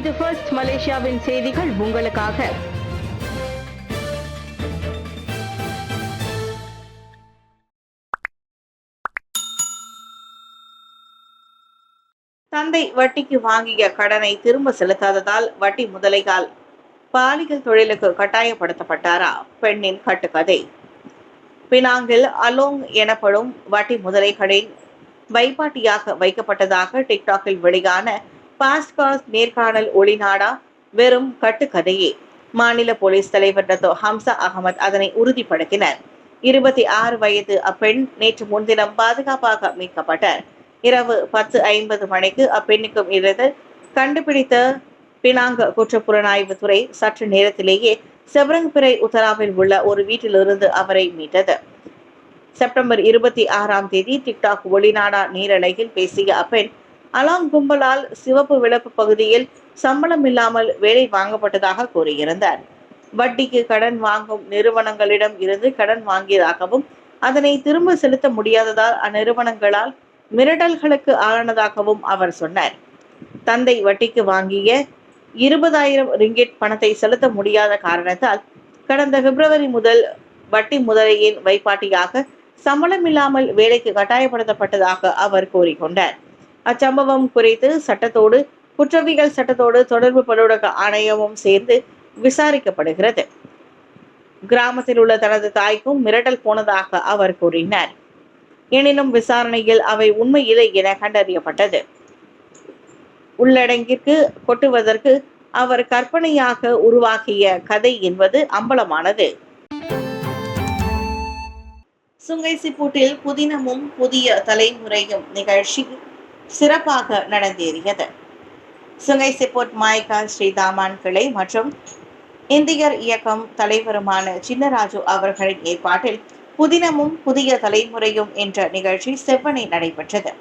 இது ஃபர்ஸ்ட் மலேசியாவின் செய்திகள் உங்களுக்காக. தந்தை வட்டிக்கு வாங்கிய கடனை திரும்ப செலுத்தாததால் வட்டி முதலையால் பாலியல் தொழிலுக்கு கட்டாயப்படுத்தப்பட்டாரா? பெண்ணின் கட்டுக்கதை. பினாங்கில் அலோங் எனப்படும் வட்டி முதலைகளின் வைப்பாட்டியாக வைக்கப்பட்டதாக டிக்டாக்கில் வெளியான பாஸ்காஸ் நேர்காணல் ஒளிநாடா வெறும் கட்டுக்கதையே. மாநில போலீஸ் தலைவர் டத்தோ ஹம்சா அகமது அதனை உறுதிப்படுத்தினர். 26 வயது அப்பெண் நேற்று முன்தினம் பாதுகாப்பாக மீட்கப்பட்டார். இரவு 10:50 மணிக்கு அப்பெண்ணுக்கும் இருந்தது கண்டுபிடித்த பினாங்க குற்றப்புலனாய்வு துறை சற்று நேரத்திலேயே செபரங்பிறை உத்தராவில் உள்ள ஒரு வீட்டிலிருந்து அவரை மீட்டது. செப்டம்பர் 26ஆம் தேதி டிக்டாக் ஒளிநாடா நீரலையில் பேசிய அப்பெண் அலாங் கும்பலால் சிவப்பு விளக்கு பகுதியில் சம்பளம் இல்லாமல் வேலை வாங்கப்பட்டதாக கூறியிருந்தார். வட்டிக்கு கடன் வாங்கும் நிறுவனங்களிடம் இருந்து கடன் வாங்கியதாகவும் அதனை திரும்ப செலுத்த முடியாததால் அந்நிறுவனங்களால் மிரட்டல்களுக்கு ஆளானதாகவும் அவர் சொன்னார். தந்தை வட்டிக்கு வாங்கிய 20,000 ரிங்கிட் பணத்தை செலுத்த முடியாத காரணத்தால் கடந்த பிப்ரவரி முதல் வட்டி முதலையின் வைப்பாட்டியாக சம்பளம் இல்லாமல் வேலைக்கு கட்டாயப்படுத்தப்பட்டதாக அவர் கூறிக்கொண்டார். அச்சம்பவம் குறித்து சட்டத்தோடு குற்றவியல் சட்டத்தோடு தொடர்பு பலுவலக ஆணையமும் சேர்ந்து விசாரிக்கப்படுகிறது. கிராமத்தில் உள்ள தனது தாய்க்கும் மிரட்டல் போனதாக அவர் கூறினார். எனினும் விசாரணையில் அவை உண்மையில்லை என கண்டறியப்பட்டது. உள்ளடங்கிற்கு கொட்டுவதற்கு அவர் கற்பனையாக உருவாக்கிய கதை என்பது அம்பலமானது. சுங்கைசிப்பூட்டில் புதினமும் புதிய தலைமுறையும் நிகழ்ச்சி சிறப்பாக நடந்தேறியது. சுங்கைசிப்பூட் மாய்கா ஸ்ரீதாமான் கிளை மற்றும் இந்தியர் இயக்கம் தலைவருமான சின்னராஜு அவர்களின் ஏற்பாட்டில் புதினமும் புதிய தலைமுறையும் என்ற நிகழ்ச்சி செவ்வனே நடைபெற்றது.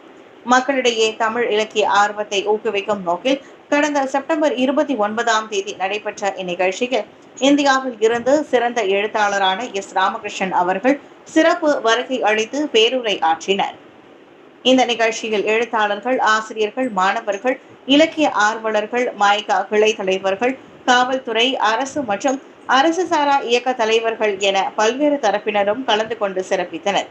மக்களிடையே தமிழ் இலக்கிய ஆர்வத்தை ஊக்குவிக்கும் நோக்கில் கடந்த செப்டம்பர் 29ஆம் தேதி நடைபெற்ற இந்நிகழ்ச்சியில் இந்தியாவில் இருந்து சிறந்த எழுத்தாளரான எஸ். ராமகிருஷ்ணன் அவர்கள் சிறப்பு வருகை அளித்து பேருரை ஆற்றினர். இந்த நிகழ்ச்சியில் எழுத்தாளர்கள், ஆசிரியர்கள், மாணவர்கள், இலக்கிய ஆர்வலர்கள், மாய்கா கிளை தலைவர்கள், காவல்துறை, அரசு மற்றும் அரசு சாரா இயக்க தலைவர்கள் என பல்வேறு தரப்பினரும் கலந்து கொண்டு சிறப்பித்தனர்.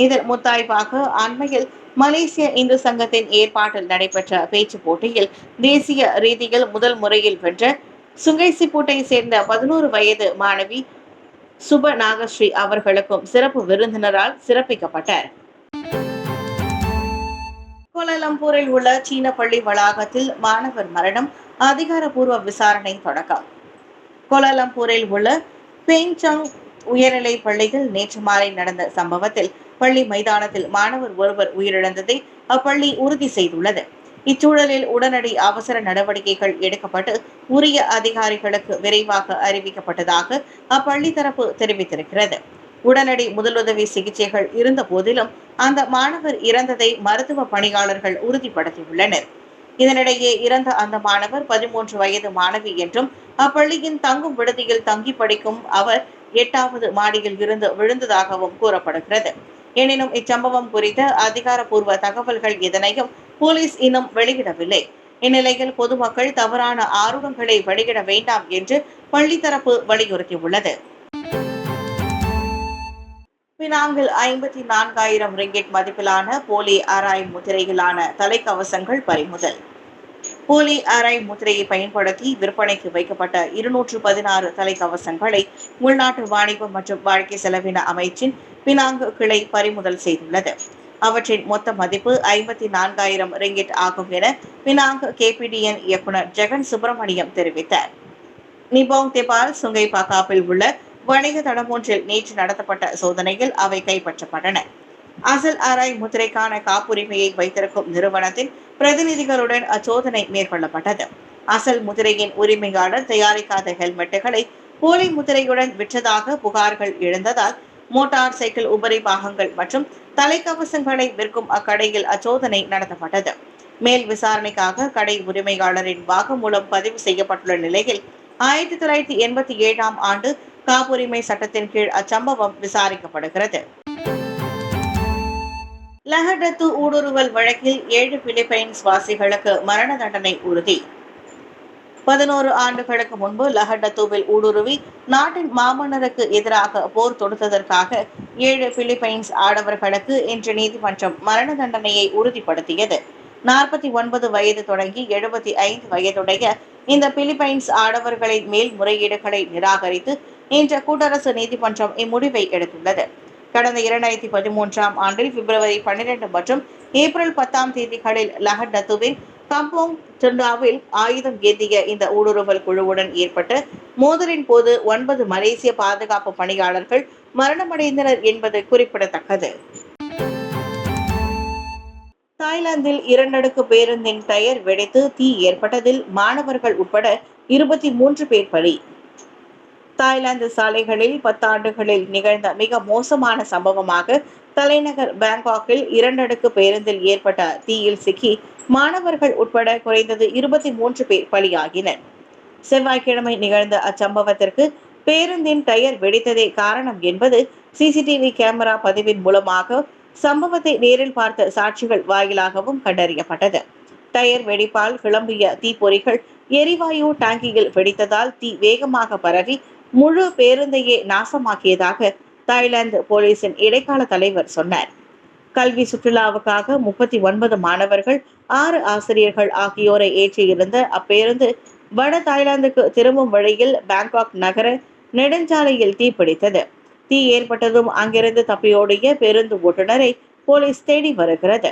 இதில் முத்தாய்ப்பாக அண்மையில் மலேசிய இந்து சங்கத்தின் ஏற்பாட்டில் நடைபெற்ற பேச்சு போட்டியில் தேசிய ரீதியில் முதல் முறையில் வென்ற சுங்கைசிப்பூட்டை சேர்ந்த 11 வயது மாணவி சுப நாகஸ்ரீ அவர்களுக்கும் சிறப்பு விருந்தினரால் சிறப்பிக்கப்பட்டார். கோலாலம்பூரில் உள்ள சீன பள்ளி வளாகத்தில் மாணவர் மரணம், அதிகாரப்பூர்வ விசாரணை தொடக்கம். கோலாலம்பூரில் உள்ள பேங்சங் உயர்நிலை பள்ளியில் நேற்று மாலை நடந்த சம்பவத்தில் பள்ளி மைதானத்தில் மாணவர் ஒருவர் உயிரிழந்ததை அப்பள்ளி உறுதி செய்துள்ளது. இச்சூழலில் உடனடி அவசர நடவடிக்கைகள் எடுக்கப்பட்டு உரிய அதிகாரிகளுக்கு விரைவாக அறிவிக்கப்பட்டதாக அப்பள்ளி தரப்பு தெரிவித்திருக்கிறது. உடனடி முதலுதவி சிகிச்சைகள் இருந்த போதிலும் அந்த மாணவர் இறந்ததை மருத்துவ பணியாளர்கள் உறுதிப்படுத்தியுள்ளனர். இதனிடையே இறந்த அந்த மாணவர் 13 வயது மாணவி என்றும் அப்பள்ளியின் தங்கும் விடுதியில் தங்கி படிக்கும் அவர் 8வது மாடியில் இருந்து விழுந்ததாகவும் கூறப்படுகிறது. எனினும் இச்சம்பவம் குறித்த அதிகாரப்பூர்வ தகவல்கள் எதனையும் போலீஸ் இன்னும் வெளியிடவில்லை. இந்நிலையில் பொதுமக்கள் தவறான ஆர்வங்களை வெளியிட வேண்டாம் என்று பள்ளி தரப்பு வலியுறுத்தியுள்ளது. பினாங்கில் 54,000 ரிங்கிட் மதிப்பிலான போலி ஆராய் முத்திரையிலான தலைக்கவசங்கள் பறிமுதல். போலி ஆராய் முத்திரையை பயன்படுத்தி விற்பனைக்கு வைக்கப்பட்ட 216 தலைக்கவசங்களை உள்நாட்டு வாணிபம் மற்றும் வாழ்க்கை செலவின அமைச்சின் பினாங்கு கிளை பறிமுதல் செய்துள்ளது. அவற்றின் மொத்த மதிப்பு 54,000 ரிங்கிட் ஆகும் என பினாங்கு KPDN இயக்குனர் ஜெகன் சுப்பிரமணியம் தெரிவித்தார். நிபோங் தெபால் சுங்கை பகாப்பில் உள்ள வணிக தடம் ஒன்றில் நேற்று நடத்தப்பட்ட சோதனையில் அவை கைப்பற்றப்பட்டன. அசல் ஆராய் முத்திரைக்கான காப்புரிமையை வைத்திருக்கும் நிறுவனத்தின் பிரதிநிதிகளுடன் அச்சோதனை மேற்கொள்ளப்பட்டது. அசல் முத்திரையின் உரிமையாளர் தயாரிக்காத ஹெல்மெட்டுகளை போலி முத்திரையுடன் விற்றதாக புகார்கள் எழுந்ததால் மோட்டார் சைக்கிள் உபரி பாகங்கள் மற்றும் தலைக்கவசங்களை விற்கும் அக்கடையில் அச்சோதனை நடத்தப்பட்டது. மேல் விசாரணைக்காக கடை உரிமையாளரின் வாக்குமூலம் பதிவு செய்யப்பட்டுள்ள நிலையில் 1987ஆம் ஆண்டு காப்புரிமை சட்டத்தின் கீழ் அச்சம்பவம் விசாரிக்கப்படுகிறது. லஹடத்து ஊடுருவல் வழக்கில் 7 பிலிப்பைன்ஸ் வாசிகளுக்கு மரண தண்டனை உறுதி. 11 ஆண்டுகளுக்கு முன்பு லஹடத்தூவில் ஊடுருவி நாட்டின் மாமன்னருக்கு எதிராக போர் தொடுத்ததற்காக 7 பிலிப்பைன்ஸ் ஆடவர்களுக்கு இன்று நீதிமன்றம் மரண தண்டனையை உறுதிப்படுத்தியது. 49 வயது தொடங்கி 75 வயதுடைய இந்த பிலிப்பைன்ஸ் ஆடவர்களின் மேல்முறையீடுகளை நிராகரித்து இன்று கூட்டரசு நீதிமன்றம் இம்முடிவை எடுத்துள்ளது. கடந்த 2013ஆம் ஆண்டில் பிப்ரவரி 12 மற்றும் ஏப்ரல் 10ஆம் தேதிகளில் லஹடத்துவின் கம்போங் டிண்டாவில் ஆயுதம் ஏந்திய இந்த ஊடுருவல் குழுவுடன் ஏற்பட்ட மோதலின் போது 9 மலேசிய பாதுகாப்பு பணியாளர்கள் மரணமடைந்தனர் என்பது குறிப்பிடத்தக்கது. தாய்லாந்தில் 2 அடுக்கு பேருந்தின் டயர் வெடித்து தீ ஏற்பட்டதில் மாணவர்கள் உட்பட 23 பேர் பலி. தாய்லாந்து சாலைகளில் 10 ஆண்டுகளில் நிகழ்ந்த மிக மோசமான சம்பவமாக தலைநகர் பாங்காக்கில் 2 அடுக்கு பேருந்தில் ஏற்பட்ட தீயில் சிக்கி மாணவர்கள் உட்பட குறைந்தது 23 பேர் பலியாகினர். செவ்வாய்க்கிழமை நிகழ்ந்த அச்சம்பவத்திற்கு பேருந்தின் டயர் வெடித்ததே காரணம் என்பது சிசிடிவி கேமரா பதிவின் மூலமாக சம்பவத்தை நேரில் பார்த்த சாட்சிகள் வாயிலாகவும் கண்டறியப்பட்டது. டயர் வெடிப்பால் கிளம்பிய தீப்பொறிகள் எரிவாயு டாங்கியில் வெடித்ததால் தீ வேகமாக பரவி முழு பேருந்தையே நாசமாக்கியதாக தாய்லாந்து போலீசின் இடைக்கால தலைவர் சொன்னார். கல்வி சுற்றுலாவுக்காக 39 மாணவர்கள் 6 ஆசிரியர்கள் ஆகியோரை ஏற்றியிருந்த அப்பேருந்து வட தாய்லாந்துக்கு திரும்பும் வழியில் பாங்காக் நகர நெடுஞ்சாலையில் தீப்பிடித்தது. தீ ஏற்பட்டதும் அங்கிருந்து தப்பியோடிய பேருந்து ஓட்டுநரை போலீஸ் தேடி வருகிறது.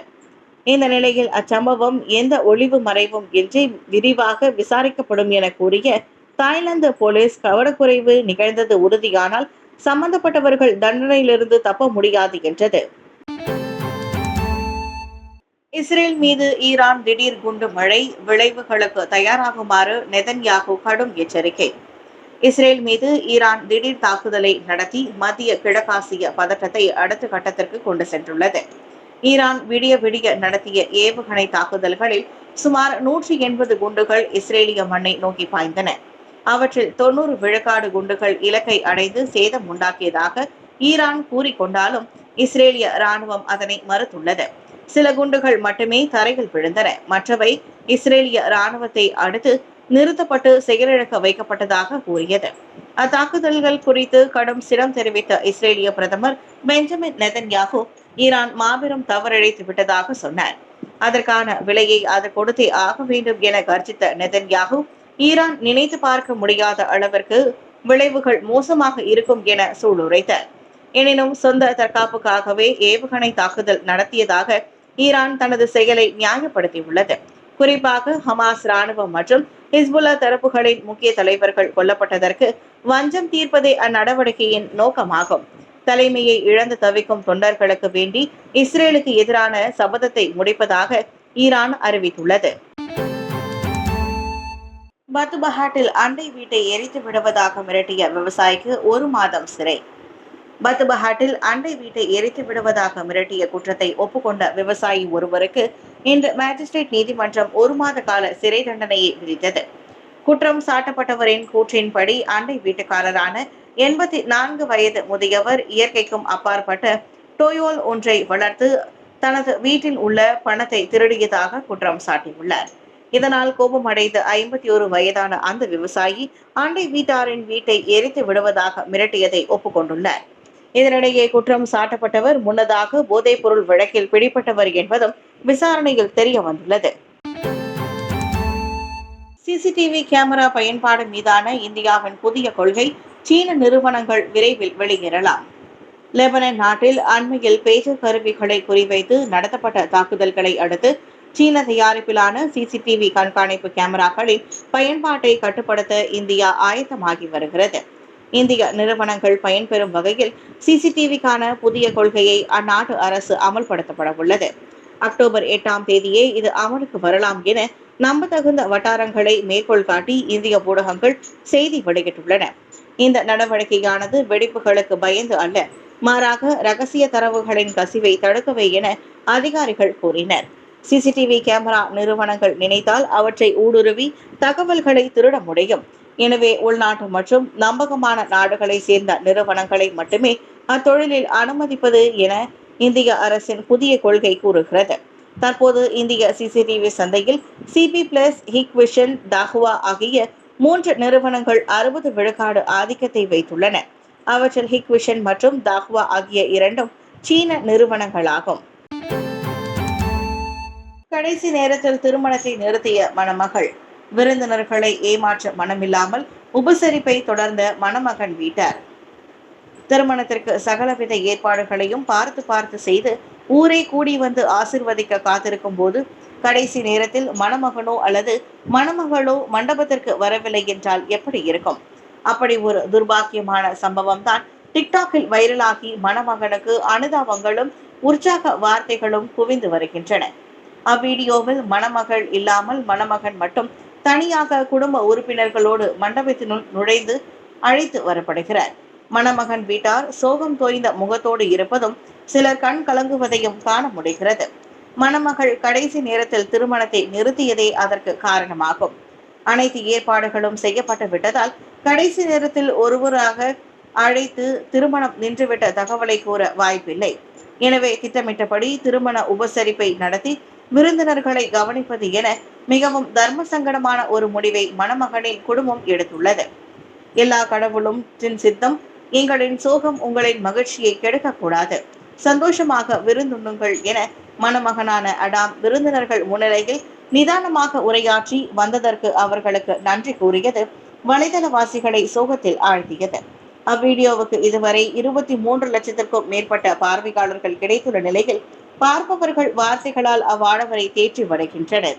இந்த நிலையில் அச்சம்பவம் எந்த ஒளிவு மறைவும் இன்றி விரிவாக விசாரிக்கப்படும் என கூறிய தாய்லாந்து போலீஸ் கவனக்குறைவு நிகழ்ந்தது உறுதியானால் சம்பந்தப்பட்டவர்கள் தண்டனையிலிருந்து தப்ப முடியாது என்றது. இஸ்ரேல் மீது ஈரான் திடீர் குண்டு மழை, விளைவுகளுக்கு தயாராகுமாறு நெதன்யாகு கடும் எச்சரிக்கை. இஸ்ரேல் மீது ஈரான் திடீர் தாக்குதலை நடத்தி மத்திய கிழக்காசிய பதற்றத்தை அடுத்த கட்டத்திற்கு கொண்டு சென்றுள்ளது. ஈரான் விடிய விடிய நடத்திய ஏவுகணை தாக்குதல்களில் சுமார் 180 குண்டுகள் இஸ்ரேலிய மண்ணை நோக்கி பாய்ந்தன. அவற்றில் 90 விழுக்காடு குண்டுகள் இலக்கை அடைந்து சேதம் உண்டாக்கியதாக ஈரான் கூறிக்கொண்டாலும் இஸ்ரேலிய ராணுவம் அதனை மறுத்துள்ளது. சில குண்டுகள் மட்டுமே தரையில் விழுந்தன. மற்றவை இஸ்ரேலிய ராணுவத்தை அடுத்து நிறுத்தப்பட்டு செயலிழக்க வைக்கப்பட்டதாக கூறியது. அத்தாக்குதல்கள் குறித்து கடும் சினம் தெரிவித்த இஸ்ரேலிய பிரதமர் பெஞ்சமின் நெதன்யாகு ஈரான் மாபெரும் தவறிழைத்து விட்டதாக சொன்னார். அதற்கான விலையை அது கொடுத்தே ஆக வேண்டும் என கர்ஜித்த நெதன்யாகு ஈரான் நினைத்து பார்க்க முடியாத அளவிற்கு விளைவுகள் மோசமாக இருக்கும் என சூளுரைத்தார். எனினும் சொந்த தற்காப்புக்காகவே ஏவுகணை தாக்குதல் நடத்தியதாக ஈரான் தனது செயலை நியாயப்படுத்தியுள்ளது. குறிப்பாக ஹமாஸ் ராணுவம் மற்றும் ஹிஸ்புல்லா தரப்புகளின் முக்கிய தலைவர்கள் கொல்லப்பட்டதற்கு வஞ்சம் தீர்ப்பதே அந்நடவடிக்கையின் நோக்கமாகும். தலைமையை இழந்து தவிக்கும் தொண்டர்களுக்கு வேண்டி இஸ்ரேலுக்கு எதிரான சபதத்தை முடிப்பதாக ஈரான் அறிவித்துள்ளது. பத்துபஹாட்டில் அண்டை வீட்டை எரித்து விடுவதாக மிரட்டிய விவசாயிக்கு 1 மாதம் சிறை. பத்துபஹாட்டில் அண்டை வீட்டை எரித்து விடுவதாக மிரட்டிய குற்றத்தை ஒப்புக்கொண்ட விவசாயி ஒருவருக்கு இன்று மேஜிஸ்ட்ரேட் நீதிமன்றம் 1 மாத கால சிறை தண்டனையை விதித்தது. குற்றம் சாட்டப்பட்டவரின் கூற்றின்படி அண்டை வீட்டுக்காரரான 84 வயது முதியவர் இயற்கைக்கும் அப்பாற்பட்ட டோயோல் ஒன்றை வளர்த்து தனது வீட்டில் உள்ள பணத்தை திருடியதாக குற்றம் சாட்டியுள்ளார். இதனால் கோபமடைந்த 51 வயதான அந்த விவசாயி அண்டை வீட்டாரின் வீட்டை எரித்து விடுவதாக மிரட்டியதை ஒப்புக்கொண்டுள்ளார். இதனிடையே குற்றம் சாட்டப்பட்டவர் முன்னதாக போதைப் பொருள் வழக்கில் பிடிபட்டவர் என்பதும் விசாரணையில் தெரிய வந்துள்ளது. சிசிடிவி கேமரா பயன்பாடு மீதான இந்தியாவின் புதிய கொள்கை சீன நிறுவனங்கள் விரைவில் வெளியேறலாம். லெபனான் நாட்டில் அண்மையில் பேஜர் கருவிகளை குறிவைத்து நடத்தப்பட்ட தாக்குதல்களை அடுத்து சீன தயாரிப்பிலான சிசிடிவி கண்காணிப்பு கேமராக்களின் பயன்பாட்டை கட்டுப்படுத்த இந்தியா ஆயத்தமாகி வருகிறது. இந்திய நிறுவனங்கள் பயன்பெறும் வகையில் சிசிடிவிக்கான புதிய கொள்கையை அந்நாட்டு அரசு அமல்படுத்தப்பட உள்ளது. அக்டோபர் 8ஆம் தேதியே இது அமலுக்கு வரலாம் என நம்பத்தகுந்த வட்டாரங்களை மேற்கோள் காட்டி இந்திய ஊடகங்கள் செய்தி வெளியிட்டுள்ளன. இந்த நடவடிக்கையானது வெடிப்புகளுக்கு பயந்து அல்ல, மாறாக ரகசிய தரவுகளின் கசிவை தடுக்கவே என அதிகாரிகள் கூறினர். சிசிடிவி கேமரா நிறுவனங்கள் நினைத்தால் அவற்றை ஊடுருவி தகவல்களை திருட முடியும். எனவே உள்நாட்டு மற்றும் நம்பகமான நாடுகளை சேர்ந்த நிறுவனங்களை மட்டுமே அத்தொழிலில் அனுமதிப்பது என இந்திய அரசின் புதிய கொள்கை கூறுகிறது. தற்போது இந்திய சிசிடிவி சந்தையில் சிபி பிளஸ், ஹிக்விஷன், தாஹுவா ஆகிய 3 நிறுவனங்கள் 60 விழுக்காடு ஆதிக்கத்தை வைத்துள்ளன. அவற்றில் ஹிக்விஷன் மற்றும் தாஹுவா ஆகிய 2ம் சீன நிறுவனங்களாகும். கடைசி நேரத்தில் திருமணத்தை நிறுத்திய மணமகள், விருந்தினர்களை ஏமாற்ற மனமில்லாமல் உபசரிப்பை தொடர்ந்த மணமகன் வீட்டார். திருமணத்திற்கு சகலவித ஏற்பாடுகளையும் பார்த்து செய்து ஊரே கூடி வந்து ஆசிர்வதிக்க காத்திருக்கும் போது கடைசி நேரத்தில் மணமகனோ அல்லது மணமகளோ மண்டபத்திற்கு வரவில்லை என்றால் எப்படி இருக்கும்? அப்படி ஒரு துர்பாக்கியமான சம்பவம் தான் டிக்டாக்கில் வைரலாகி மணமகனுக்கு அனுதாபங்களும் உற்சாக வார்த்தைகளும் குவிந்து வருகின்றன. அவ்வீடியோவில் மணமகள் இல்லாமல் மணமகன் மட்டும் தனியாக குடும்ப உறுப்பினர்களோடு மண்டபத்தினுள் நுழைந்து அழைத்து வரப்படுகிறார். மணமகன் வீட்டார் சோகம் தோய்ந்த முகத்தோடு இருப்பதும் சிலர் கண் கலங்குவதையும் காண முடிகிறது. மணமகள் கடைசி நேரத்தில் திருமணத்தை நிறுத்தியதே அதற்கு காரணமாகும். அனைத்து ஏற்பாடுகளும் செய்யப்பட்டு விட்டதால் கடைசி நேரத்தில் ஒருவராக அழைத்து திருமணம் நின்றுவிட்ட தகவலை கூற வாய்ப்பில்லை. எனவே திட்டமிட்டபடி திருமண உபசரிப்பை நடத்தி விருந்தினர்களை கவனிப்பது என மிகவும் தர்ம சங்கடமான ஒரு முடிவை மணமகனின் குடும்பம் எடுத்துள்ளது. எல்லா கடவுளும் சித்தம், எங்களின் சோகம் உங்களின் மகிழ்ச்சியை கெடுக்கக்கூடாது, சந்தோஷமாக விருந்துண்ணுங்கள் என மணமகனான அடாம் விருந்தினர்கள் முன்னிலையில் நிதானமாக உரையாற்றி வந்ததற்கு அவர்களுக்கு நன்றி கூறியது வலைதளவாசிகளை சோகத்தில் ஆழ்த்தியது. அவ்வீடியோவுக்கு இதுவரை 23 லட்சத்திற்கும் மேற்பட்ட பார்வையாளர்கள் கிடைத்துள்ள நிலையில் பார்ப்பவர்கள் வார்த்தைகளால் அவ்வாடவரை தேற்றி வருகின்றனர்.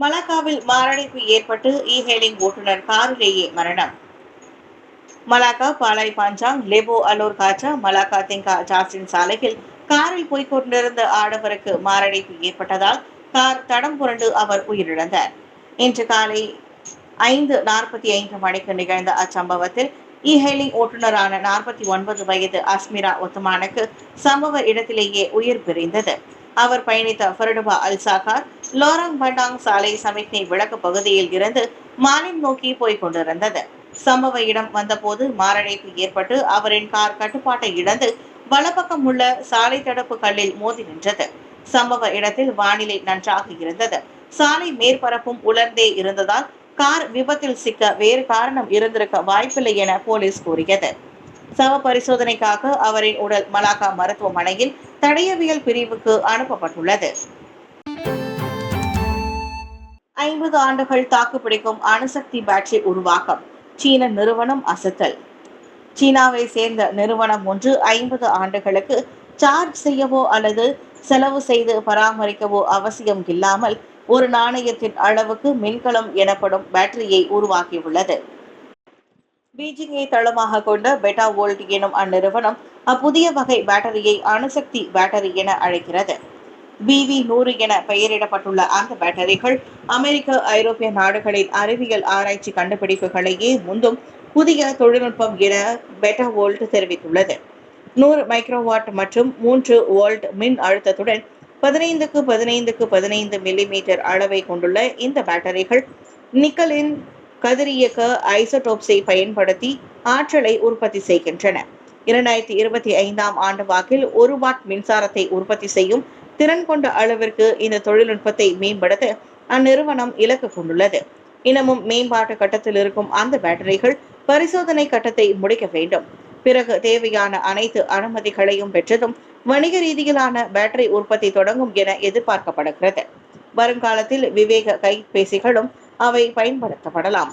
மலாக்காவில் மாரடைப்பு ஏற்பட்டு இ-ஹெயிலிங் ஓட்டுநர் காரிலேயே மரணம். மலாக்கா பாலாய் பாஞ்சாங் லெபோ அலோர் காச்சா மலாக்கா திங்கா ஜாஸ்டின் சாலையில் காரில் போய்கொண்டிருந்த ஆடவருக்கு மாரடைப்பு ஏற்பட்டதால் கார் தடம் புரண்டு அவர் உயிரிழந்தார். இன்று காலை 5:45 மணிக்கு நிகழ்ந்த அச்சம்பவத்தில் இ-ஹெயிலிங் ஓட்டுநரான 49 வயது அஸ்மிரா ஒத்தமானுக்கு சம்பவ இடத்திலேயே உயிர் பிரிந்தது. அவர் பயணித்த ஃபர்டுபா அல்சாகார் லோராங் பண்டாங் சாலை சமிக்ஞை விளக்கு பகுதியில் இருந்து மாலிம் நோக்கி போய்கொண்டிருந்தது. சம்பவ இடம் வந்தபோது மாரடைப்பு ஏற்பட்டு அவரின் கார் கட்டுப்பாட்டை இழந்து வலப்பக்கம் உள்ள சாலை தடுப்பு கல்லில் மோதி நின்றது. சம்பவ இடத்தில் வானிலை நன்றாக இருந்தது. சாலை மேற்பரப்பும் உலர்ந்தே இருந்ததால் கார் விபத்தில் சிக்க வேறு காரணம் இருந்திருக்க வாய்ப்பில்லை என போலீஸ் கூறியது. சவ பரிசோதனைக்காக அவரின் உடல் மலாக்கா மருத்துவமனையில் தடயவியல் பிரிவுக்கு அனுப்பப்பட்டுள்ளது. 50 ஆண்டுகள் தாக்குப்பிடிக்கும் அணுசக்தி பேட்டரி உருவாக்கம் சீன நிறுவனம் அசத்தல். சீனாவை சேர்ந்த நிறுவனம் ஒன்று 50 ஆண்டுகளுக்கு சார்ஜ் செய்யவோ அல்லது செலவு செய்து பராமரிக்கவோ அவசியம் இல்லாமல் ஒரு நாணயத்தின் அளவுக்கு மின்கலம் எனப்படும் பேட்டரியை உருவாக்கியுள்ளது. பீஜிங்கை தளமாக கொண்ட பெட்டா வோல்ட் எனும் அந்நிறுவனம் அப்புதிய வகை பேட்டரியை அணுசக்தி பேட்டரி என அழைக்கிறது. BV100 என பெயரிடப்பட்டுள்ள அந்த பேட்டரிகள் அமெரிக்க, ஐரோப்பிய நாடுகளின் அறிவியல் ஆராய்ச்சி கண்டுபிடிப்புகளையே முந்தும் புதிய தொழில்நுட்பம் என பெட்டா வோல்ட் தெரிவித்துள்ளது. 100 மைக்ரோவாட் மற்றும் 3 வோல்ட் மின் அழுத்தத்துடன் 15x15x15 மில்லிமீட்டர் அளவை கொண்டுள்ள இந்த பேட்டரிகள் நிக்கலின் கதிரியக்க ஐசோடோப்ஸை பயன்படுத்தி ஆற்றலை உற்பத்தி செய்கின்றன. 2025ஆம் ஆண்டு வாக்கில் 1 வாட் மின்சாரத்தை உற்பத்தி செய்யும் திறன் கொண்ட அளவிற்கு இந்த தொழில்நுட்பத்தை மேம்படுத்த அந்நிறுவனம் இலக்கு கொண்டுள்ளது. இன்னமும் மேம்பாட்டு கட்டத்தில் இருக்கும் அந்த பேட்டரிகள் பரிசோதனை கட்டத்தை முடிக்க வேண்டும். பிறகு தேவையான அனைத்து அனுமதிகளையும் பெற்றதும் வணிக ரீதியிலான பேட்டரி உற்பத்தி தொடங்கும் என எதிர்பார்க்கப்படுகிறது. வருங்காலத்தில் விவேக கைபேசிகளும் அவை பயன்படுத்தப்படலாம்.